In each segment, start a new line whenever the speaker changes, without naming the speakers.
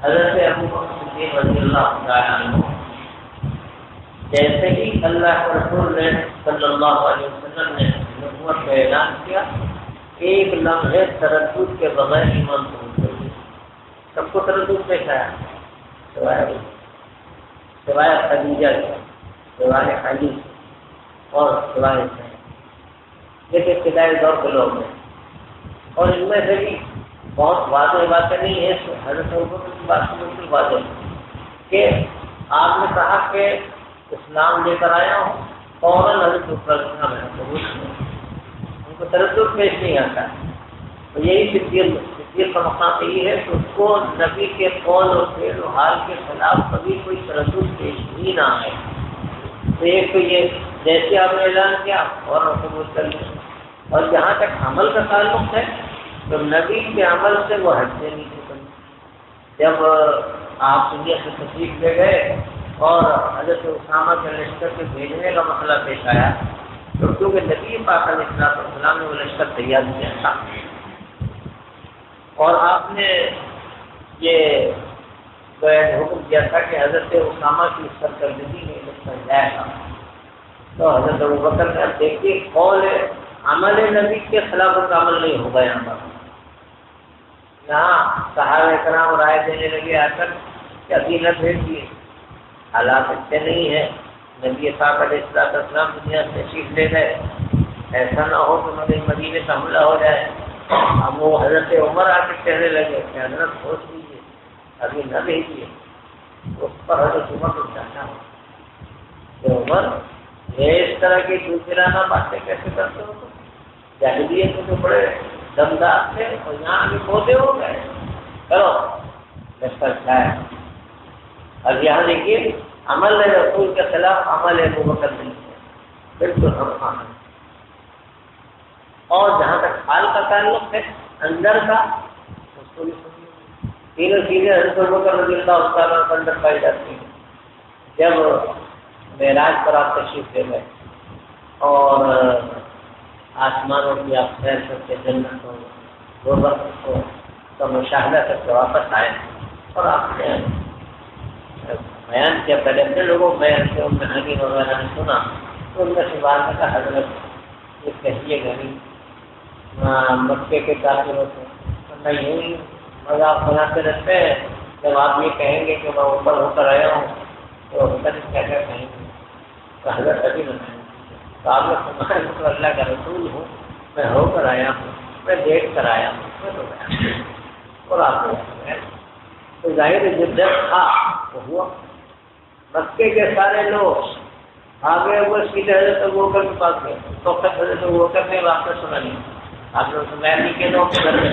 حضرت ابو بکر صدیق رضی اللہ تعالیٰ عنہ جیسے ہی اللہ کے رسول نے صلی اللہ علیہ وسلم نے نبوت کا اعلان کیا، ایک لمحے تردد کے بغیر ایمان قبول کر لیا۔ سب کو تردد پیش آیا سوائے خدیجہ کے، سوائے علی اور سوائے لیکن ابتدائی دور کے لوگ ہیں، اور ان میں سے بھی بہت واضح باتیں نہیں ہیں۔ حضرت ابوبکر کی بات بالکل واضح ہے کہ آپ نے کہا کہ اسلام لے کر آیا ہوں، فوراً حضرت اسلام ہے قبول کیا، ان کو تردد پیش نہیں آتا۔ تو یہی صدیق کا مقام یہی ہے کہ اس کو نبی کے قول اور فعل و حال کے خلاف کبھی کوئی تردد پیش ہی نہ آئے۔ تو ایک تو یہ جیسے آپ نے اعلان کیا اور قبول کر لیا، اور جہاں تک عمل کا تعلق ہے تو نبی کے عمل سے وہ ہٹتے نہیں تھے۔ جب آپ دنیا سے تشریف لے گئے اور حضرت اسامہ کے لشکر کے بھیجنے کا مسئلہ پیش آیا تو کیونکہ نبی پاک علیہ السلام نے وہ لشکر تیار کیا تھا، اور آپ نے یہ حکم دیا تھا کہ حضرت اسامہ کی سرکردگی میں لشکر جائے گا، تو حضرت ابوبکر نے دیکھیے قول عمل نبی کے خلاف کا عمل نہیں ہوگا۔ یہاں پر صحابہ کرام رائے دینے لگے آ کر کہ ابھی نہ بھیجیے، حالات اچھے نہیں ہیں، نبی پاک علیہ السلام دنیا سے تشریف لے گئے، ایسا نہ ہو کہ مدینے کا حملہ ہو جائے۔ اب وہ حضرت عمر آ کے کہنے لگے کہ حضرت سوچ لیجیے، ابھی نہ بھیجیے۔ اس پر حضرت عمر کو جانا ہو کہ عمر یہ اس طرح کی دوسرانہ باتیں کیسے کرتے ہو؟ جاہلیت میں تو بڑے دمدار تھے اور یہاں آگے پودے ہو گئے، چلو لشکر جائے۔ اب یہاں دیکھیے عمل رسول کے خلاف عمل ابوبکر نہیں ہے، بالکل ہم عمل۔ اور جہاں تک حال کا تعلق ہے اندر کا، اس کو بھی سنیے، تینوں چیزیں حضرت ابوبکر رضی اللہ تعالیٰ کے اندر پائی جاتی ہیں۔ جب معراج پر آپ تشریف لے گئے اور آسمانوں کی آپ سیر کر کے جنت اور دوزخ کا مشاہدہ کر کے واپس آئے، اور آپ نے بیان کیا، پہلے اپنے لوگوں کو بیان کیا، ان میں حقیق وغیرہ نے سنا، تو ان میں سے بات کا حضرت یہ کہیے گا نہیں مکے کے کافر ہوتے نہیں، مذاق بناتے رہتے ہیں۔ جب آپ یہ کہیں گے کہ میں اوپر ہو کر آیا ہوں تو کیا کیا کہیں گے؟ تو حضرت ابھی نہ کہیں گے، تو آپ نے فرمایا میں تو اللہ کا رسول ہوں، میں ہو کر آیا ہوں، میں دیکھ کر آیا ہوں، میں تو گیا اور آپ نے تو ظاہر جب تھا تو ہوا۔ مکے کے سارے لوگ آگے وہ سیدھے حضرت ابوبکر کے پاس گئے، تو حضرت ابوبکر نے واپس سنا نہیں، آپ نے سنایا نہیں کہ لوگ گھر میں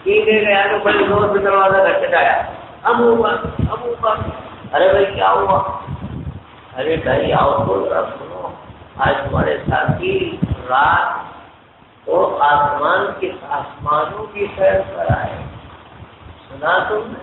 سیدھے گیا تو بڑی زور سے دروازہ کھٹکھٹایا، ابوبکر، ارے بھائی کیا ہوا؟ ارے بھائی آؤ تو ذرا سنو، آج تمہارے ساتھی رات تو آسمانوں کی سیر پر آئے، سنا تم نے؟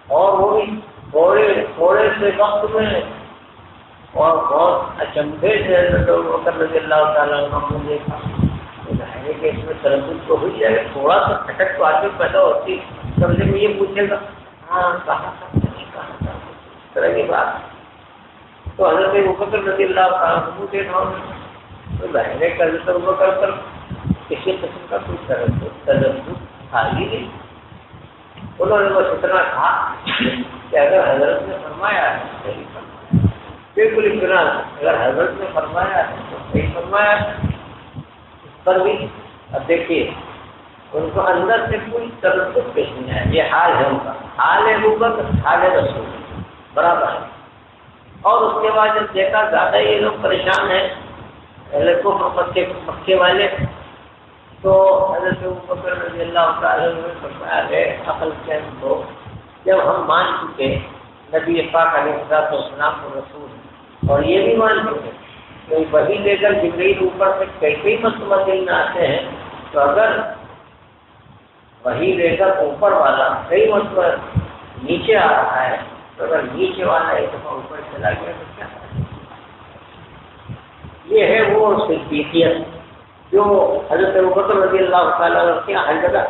اور وہ بھی تھوڑے سے وقت میں اور بہت اچنبھے سے حضرت ابوبکر رضی اللہ تعالیٰ عنہ کو دیکھا، ظاہر کہ اس میں تردد تو ہوئی جائے، تھوڑا سا کھٹک تو آگے پیدا ہوتی، سمجھے میں یہ پوچھے گا ہاں کہاں تھا نہیں کہاں تھا، اس طرح کی بات۔ تو حضرت ابوبکر رضی اللہ تعالیٰ عنہ دیکھا تو ظاہر ہے کہ حضرت ابوبکر پر کسی قسم کا کوئی تردد تھا ہی نہیں۔ انہوں نے بس اتنا کہا کہ اگر حضرت نے فرمایا ہے صحیح فرمایا، بالکل اطمینان، اگر حضرت نے فرمایا ہے تو صحیح فرمایا ہے۔ اس پر بھی اب دیکھیے ان کو اندر سے کوئی تردد پیش نہیں آیا، یہ حال ہے ان کا، حال ابوبکر حال رسول برابر ہے۔ اور اس کے بعد جب دیکھا زیادہ یہ لوگ پریشان ہیں پہلے کو مکے والے، تو حضرت ابوبکر رضی اللہ تعالیٰ نے فرمایا ہے عقل سے ہو، جب ہم مان چکے نبی پاک علیہ السلام کو رسول، اور یہ بھی مان چکے کہ وہی لے کر جبرائیل اوپر سے کئی مرتبہ دل میں آتے ہیں، تو اگر وہی لے کر اوپر والا کئی مرتبہ نیچے آ رہا ہے، تو اگر نیچے والا ایک دفعہ اوپر چلا گیا تو کیا کریں؟ یہ ہے وہ صدیقیت جو حضرت ابوبکر رضی اللہ تعالیٰ عنہ کے ہر جگہ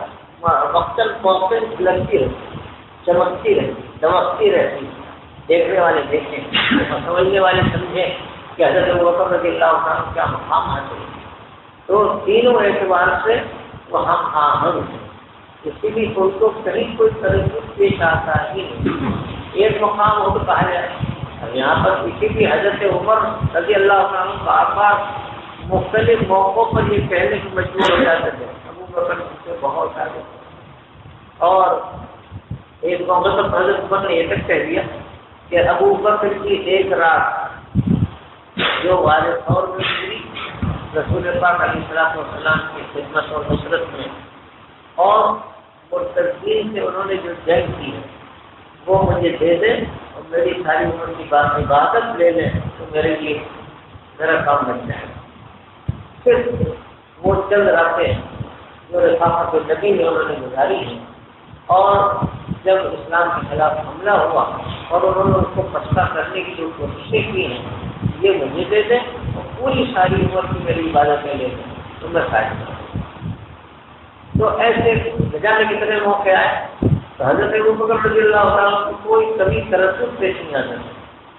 وقتاً فوقتاً کھلکتی رہتی، چمکتی رہتی، دمکتی رہتی، دیکھنے والے دیکھیں اور سمجھنے والے سمجھیں کہ حضرت ابوبکر رضی اللہ عنہ کیا مقام حاصل ہے۔ تو تینوں اعتبار سے وہ ہم آہنگ ہیں، اسی لیے کوئی کو کہیں کوئی تردد پیش آتا ہی نہیں۔ ایک مقام ہو تو کہا جائے، اب یہاں پر کسی بھی حضرت عمر رضی اللہ عنہ بار بار مختلف موقعوں پر یہ کہنے کی مجبور ہو جاتے تھے ابوبکر سے بہت آگے، اور ایک موقع پر حضرت عمر نے یہ تک کہہ دیا کہ ابوبکر کی ایک رات جو والد اور گزری رسول پاک علیہ الصلوۃ والسلام کی خدمت اور نصرت میں، اور مرتدین سے انہوں نے جو جنگ کی ہے وہ مجھے دے دیں اور میری ساری عمر کی بات عبادت لے لیں تو میرے لیے میرا کام بن جائے۔ پھر وہ چند راتیں جو رفاقت النبی میں انہوں نے گزاری ہیں، اور جب اسلام کے خلاف حملہ ہوا اور انہوں نے اس کو پستہ کرنے کی جو کوششیں کی ہیں، یہ مجھے دے دیں اور پوری ساری عمر کی میری عبادت میں لے لیں تو میں فائدہ کروں۔ تو ایسے بجانے کتنے موقع آئے تو حضرت ابوبکر رضی اللہ عنہ کو کوئی کبھی تردد پیش نہیں آتا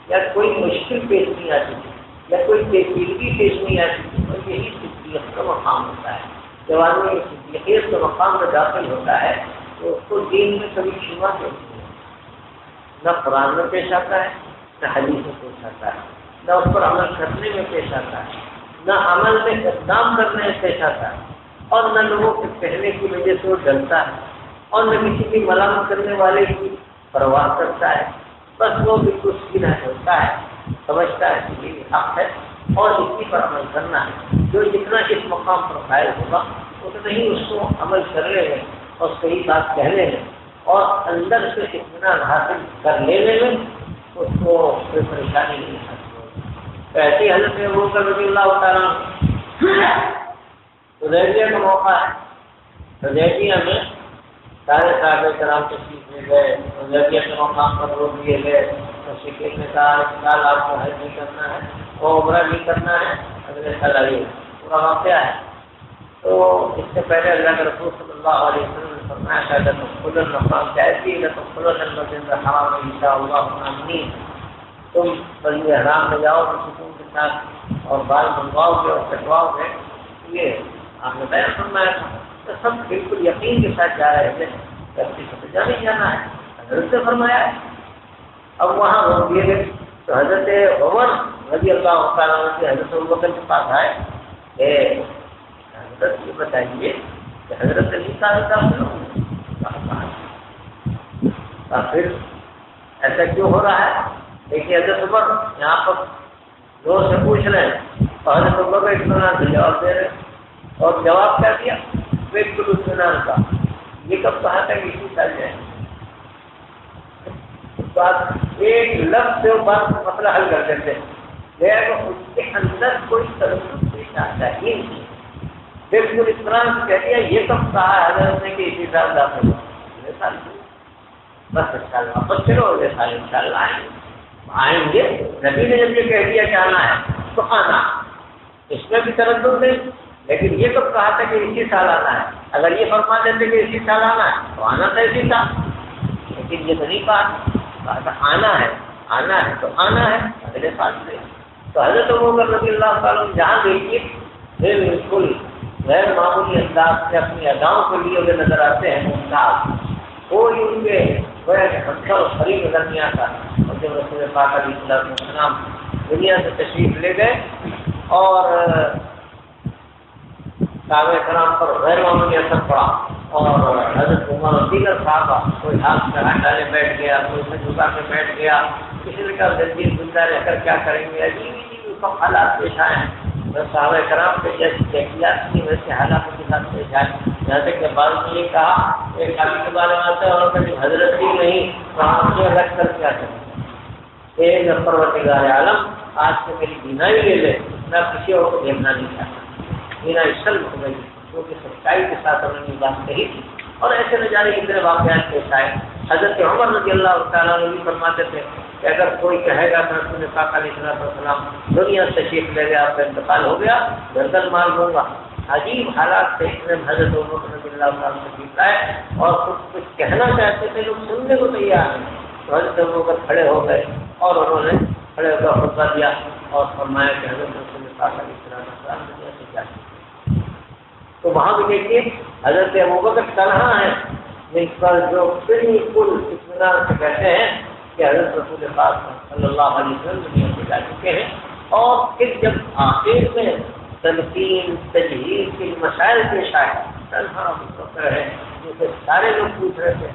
یا کوئی مشکل پیش نہیں آتی تھی یا کوئی پیچیدگی پیش نہیں آتی تھی، اور یہی صدیقیت کا مقام ہوتا ہے۔ جب آدمی صدیقیت کے مقام میں داخل ہوتا ہے تو اس کو دین میں کبھی شبہ نہیں ہوتی ہے، نہ قرآن میں پیش آتا ہے، نہ حدیث میں پیش آتا ہے، نہ اس پر عمل کرنے میں پیش آتا ہے، نہ عمل میں اقدام کرنے میں پیش آتا ہے، اور نہ لوگوں کے کہنے کی وجہ سے وہ ڈرتا ہے، اور نہ کسی کی ملامت کرنے والے کی پرواہ کرتا ہے۔ بس وہ بالکل سیدھا ہوتا ہے، سمجھتا ہے کہ یہ حق ہے اور اسی پر عمل کرنا ہے۔ جو جتنا اس مقام پر قائل ہوگا اتنا ہی اس کو عمل کرنے میں اور صحیح بات کہنے میں اور اندر سے اطمینان حاصل کر لینے میں اس کو کوئی پریشانی نہیں حاصل۔ ایسی حضرت ابوبکر رضی اللہ تعالیٰ حدیبیہ کا موقع ہے، حدیبیہ میں سارے صحابہ کرام تشریف لے گئے، حدیبیہ کے مقام پر روک دیے گئے، مشرکین نے کہا اس سال آپ کو حج نہیں کرنا ہے اور عمرہ نہیں کرنا ہے، اگلے سال آئیے۔ پورا واقعہ ہے۔ تو اس سے پہلے اللہ کے رسول صلی اللہ علیہ وسلم نے فرمایا شاید تدخلن مقام جائزی لتدخلن المسجد الحرام ان شاء اللہ آمنین، تم مسجد حرام میں جاؤ تو سکون کے ساتھ اور بال منگواؤ گے اور کٹواؤ گے۔ یہ آپ نے بیان فرمایا تھا، تو سب بالکل یقین کے ساتھ جا رہے تھے کہ اپنی سمجھا نہیں جانا ہے، حضرت سے فرمایا ہے۔ اب وہاں روک دیے گئے تو حضرت عمر رضی اللہ تعالیٰ عنہ سے حضرت ابوبکر کے پاس آئے کہ حضرت یہ بتائیے کہ حضرت علی کا پھر ایسا کیوں ہو رہا ہے؟ دیکھیے حضرت عمر یہاں پر زور سے پوچھ رہے ہیں اور حضرت عمر کا اطمینان سے جواب دے رہے ہیں، اور جواب کیا دیا؟ بالکل اطمینان کا۔ یہ کب کہا تھا کہ اسی سال جائیں؟ بات ایک لفظ سے بات مسئلہ حل کر دیتے لیکن اس کے اندر کوئی تردد پیش آتا ہی نہیں، بالکل اطمینان سے کہہ دیا۔ یہ کب کہا حضرت نے کہ اسی سال داخل ہو؟ اگلے سال بس ان شاء اللہ واپس چلو، اگلے سال ان شاء اللہ آئیں گے۔ نبی نے جب یہ کہہ دیا کہ آنا ہے تو آنا، اس میں بھی تردد نہیں۔ لیکن یہ کب کہا تھا کہ اسی سال آنا ہے؟ اگر یہ فرما دیتے کہ اسی سال آنا ہے تو آنا تھا اسی سال، لیکن یہ تو نہیں کہا تھا آنا ہے، آنا ہے تو آنا ہے اگلے سال سے۔ تو حضرت ابوبکر رضی اللہ تعالیٰ جہاں دیکھیے بالکل غیر معمولی انداز سے اپنی اداؤں کو لیے ہوئے نظر آتے ہیں، ممتاز، کوئی ان کے ہنسر اور خرید نظر نہیں آتا۔ اور جب رسول پاک علیہ السلام دنیا سے تشریف لے گئے اور صحابہ کرام پر غیر معمولی اثر پڑا، اور حضرت عمر اور دیگر صحابہ کوئی ہاتھ میں ہاتھ ڈالے بیٹھ گیا، کوئی سے جھکا کے بیٹھ گیا، کسی نے کہا زندگی زندہ رہ کر کیا کریں گے، عجیب سب حالات پیش آئے ہیں۔ صحابہ کرام کے جیسی کیفیات کی ویسے حالات کے ساتھ پیش آئے، یہاں تک کہ بعض نے یہ کہا ایک آدمی کے بارے میں آتا ہے اور کبھی حضرت ہی نہیں وہاں سے رکھ کر کیا کریں، ایک پروردگار عالم آج سے میری بینائی لے لے، میں کسی اور کو دیکھنا نہیں چاہتا۔ بینائی سلب ہو گئی کیونکہ سچائی کے ساتھ انہوں نے بات کہی تھی، اور ایسے نہ جانے اتنے واقعات پیش آئے۔ حضرت عمر رضی اللہ تعالیٰ عنہ بھی فرماتے تھے کہ اگر کوئی کہے گا کہ رسول پاک علیہ السلام دنیا سے تشریف لے گیا، آپ کا انتقال ہو گیا، گردن مار دوں گا، عجیب حالات سے اس میں حضرت عمر رضی اللہ تعالیٰ سے جیتا ہے اور کچھ کہنا چاہتے تھے، لوگ سننے کو تیار نہیں، تو حضرت عمر کھڑے ہو گئے اور انہوں نے کھڑے ہو کر خطبہ دیا اور فرمایا کہ حضرت رسول پاک علیہ السلام نے ایسے کیا کیا۔ تو وہاں بھی دیکھیے حضرت ابوبکر تنہا ہے جن پر جو بالکل اطمینان سے کہتے ہیں کہ حضرت رسول پاک صلی اللہ علیہ وسلم دنیا سے جا چکے ہیں، اور پھر جب آخر میں تلقین تجہیز کے مسائل پیش آئے، تنہا ابوبکر ہے جسے سارے لوگ پوچھ رہے تھے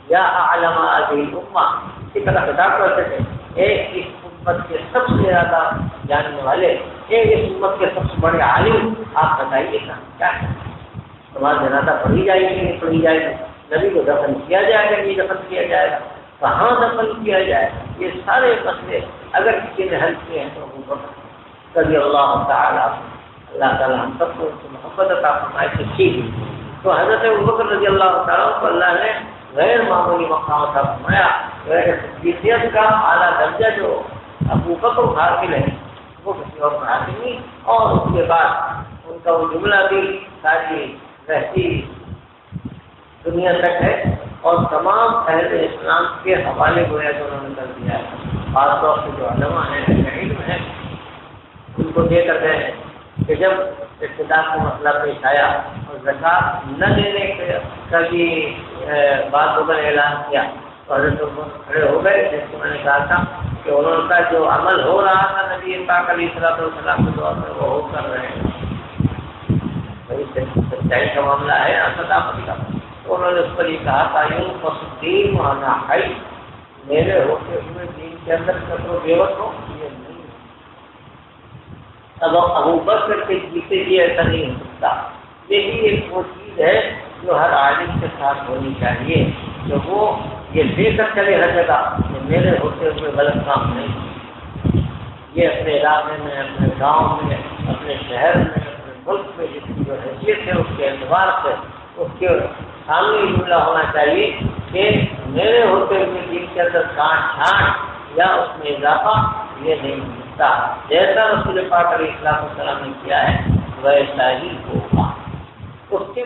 یا اعلم هذه الامه، اسی طرح خطاب کرتے تھے ایک اس امت کے سب سے زیادہ جاننے والے، ایک اس امت کے سب سے بڑے عالم، آپ بتائیے کیا ہے؟ نماز جنازہ پڑھی جائے گی نہیں پڑھی جائے گی، نبی کو دفن کیا جائے گا نہیں دفن کیا جائے گا، کہاں دفن کیا جائے، یہ سارے مسئلے اگر کسی نے حل کیے ہیں تو ابوبکر رضی اللہ تعالیٰ، اللہ تعالیٰ ہم سب کو محبت عطا فرمائے کہ ٹھیک ہے۔ تو حضرت ابوبکر رضی اللہ تعالیٰ کو اللہ نے غیر معمولی مقام عطا فرمایا، صدیقیت کا اعلیٰ درجہ جو ابوبکر کو حاصل ہے وہ کسی اور کو حاصل نہیں، اور اس کے بعد ان کا وہ جملہ بھی ساری رہتی دنیا تک ہے اور تمام اہل اسلام کے حوالے گویا کہ انہوں نے کر دیا ہے۔ خاص طور سے جو علماء ہیں، علم ہیں، ان کو یہ کہتے ہیں کہ جب ابتدا کا مسئلہ پیش آیا اور زکوٰۃ نہ دینے کا بھی بات کو اعلان کیا تو حضرت عمر کھڑے ہو گئے، جیسے میں نے کہا تھا کہ انہوں کا جو عمل ہو رہا تھا نبی پاک علیہ السلام کے دور میں وہ کر رہے ہیں، سچائی کا معاملہ ہے صداقت کا۔ تو انہوں نے اس پر یہ کہا تھا یوں فصدین وانا ہے، میرے ہوتے ہوئے دین کے اندر کبھی بیوت ہو یہ نہیں۔ اب ابوبکر کے جیتے بھی ایسا نہیں ہو سکتا۔ یہی ایک وہ چیز ہے جو ہر عالم کے ساتھ ہونی چاہیے کہ وہ یہ لے کر چلے ہر جگہ کہ میرے ہوتے ہوئے غلط کام نہیں۔ یہ اپنے علاقے میں، اپنے گاؤں میں، اپنے شہر میں، اپنے ملک میں جس کی جو حیثیت ہے اس کے اعتبار سے اس کے سامنے یہ جملہ ہونا چاہیے کہ میرے ہوتے ہوئے دین کے اندر کاٹ چھانٹ یا اس میں اضافہ یہ نہیں ملتا، جیسا رسول پاک علیہ السلام نے کیا ہے ویسا ہی ہوگا۔ اس کے